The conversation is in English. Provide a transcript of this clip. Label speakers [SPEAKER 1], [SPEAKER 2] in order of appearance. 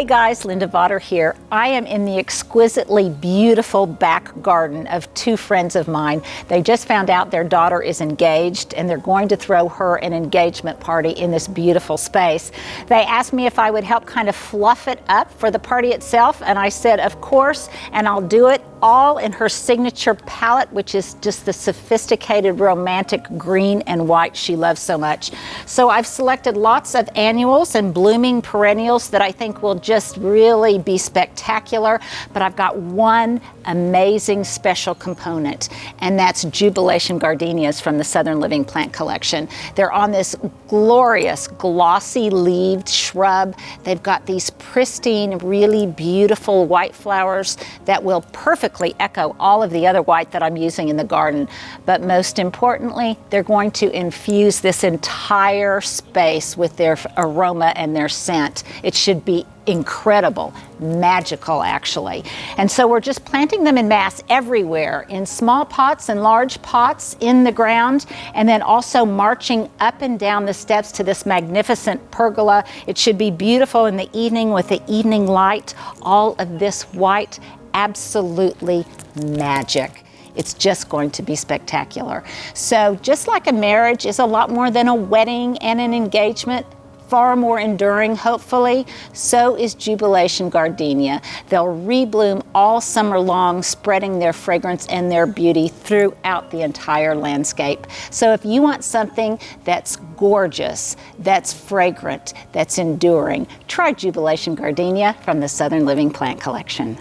[SPEAKER 1] Hey guys, Linda Vater here. I am in the exquisitely beautiful back garden of two friends of mine. They just found out their daughter is engaged and they're going to throw her an engagement party in this beautiful space. They asked me if I would help kind of fluff it up for the party itself, and I said of course, and I'll do it all in her signature palette, which is just the sophisticated romantic green and white she loves so much. So I've selected lots of annuals and blooming perennials that I think will just really be spectacular, but I've got one amazing special component, and that's Jubilation Gardenias from the Southern Living Plant Collection. They're on this glorious glossy leaved shrub. They've got these pristine, really beautiful white flowers that will perfectly echo all of the other white that I'm using in the garden. But most importantly, they're going to infuse this entire space with their aroma and their scent. It should be incredible, magical actually. And so we're just planting them in mass everywhere, in small pots and large pots in the ground, and then also marching up and down the steps to this magnificent pergola. It should be beautiful in the evening with the evening light. All of this white, absolutely magic. It's just going to be spectacular. So just like a marriage is a lot more than a wedding and an engagement, far more enduring, hopefully, so is Jubilation Gardenia. They'll rebloom all summer long, spreading their fragrance and their beauty throughout the entire landscape. So if you want something that's gorgeous, that's fragrant, that's enduring, try Jubilation Gardenia from the Southern Living Plant Collection.